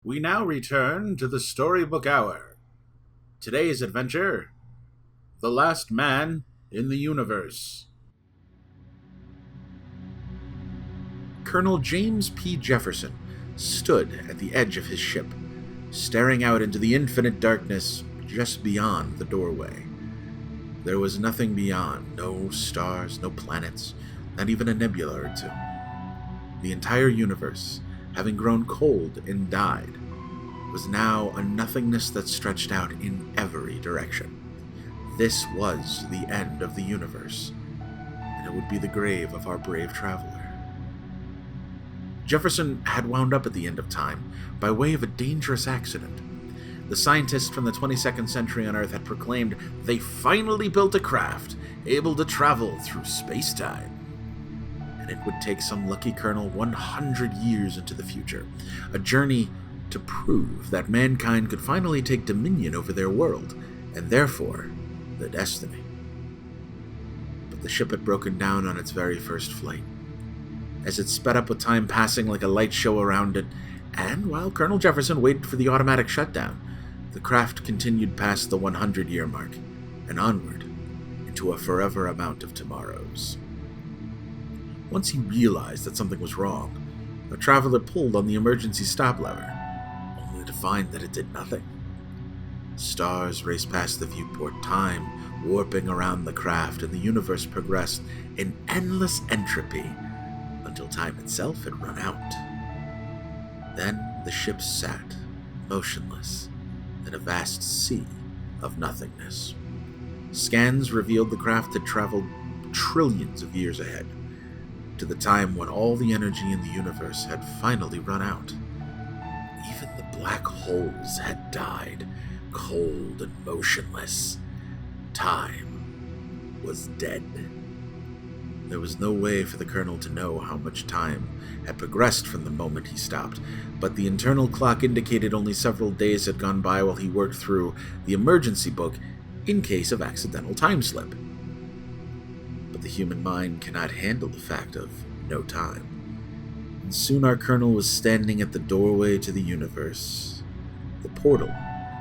We now return to the Storybook Hour. Today's adventure, The Last Man in the Universe. Colonel James P. Jefferson stood at the edge of his ship, staring out into the infinite darkness just beyond the doorway. There was nothing beyond, no stars, no planets, not even a nebula or two. The entire universe, having grown cold and died, was now a nothingness that stretched out in every direction. This was the end of the universe, and it would be the grave of our brave traveler. Jefferson had wound up at the end of time by way of a dangerous accident. The scientists from the 22nd century on Earth had proclaimed they finally built a craft able to travel through space-time. And it would take some lucky colonel 100 years into the future, a journey to prove that mankind could finally take dominion over their world, and therefore, their destiny. But the ship had broken down on its very first flight. As it sped up with time passing like a light show around it, and while Colonel Jefferson waited for the automatic shutdown, the craft continued past the 100-year mark, and onward into a forever amount of tomorrows. Once he realized that something was wrong, the traveler pulled on the emergency stop lever, only to find that it did nothing. Stars raced past the viewport, time warping around the craft, and the universe progressed in endless entropy until time itself had run out. Then the ship sat, motionless, in a vast sea of nothingness. Scans revealed the craft had traveled trillions of years ahead, to the time when all the energy in the universe had finally run out. Even the black holes had died, cold and motionless. Time was dead. There was no way for the colonel to know how much time had progressed from the moment he stopped, but the internal clock indicated only several days had gone by while he worked through the emergency book in case of accidental time slip. But the human mind cannot handle the fact of no time. And soon our colonel was standing at the doorway to the universe, the portal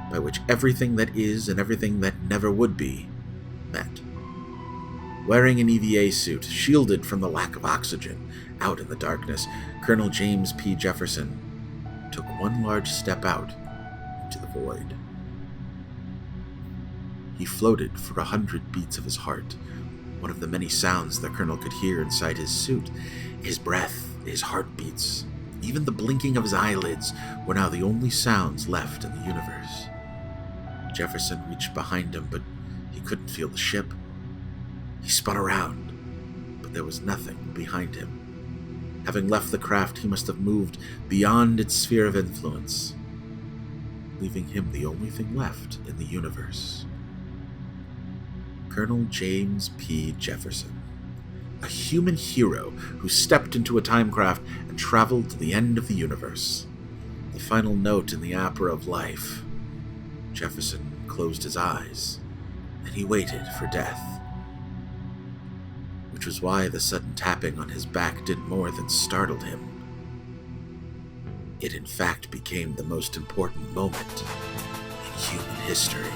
by which everything that is and everything that never would be met. Wearing an EVA suit, shielded from the lack of oxygen, out in the darkness, Colonel James P. Jefferson took one large step out into the void. He floated for 100 beats of his heart, one of the many sounds the colonel could hear inside his suit. His breath, his heartbeats, even the blinking of his eyelids were now the only sounds left in the universe. Jefferson reached behind him, but he couldn't feel the ship. He spun around, but there was nothing behind him. Having left the craft, he must have moved beyond its sphere of influence, leaving him the only thing left in the universe. Colonel James P. Jefferson, a human hero who stepped into a timecraft and traveled to the end of the universe. The final note in the opera of life. Jefferson closed his eyes, and he waited for death. Which was why the sudden tapping on his back did more than startle him. It in fact became the most important moment in human history.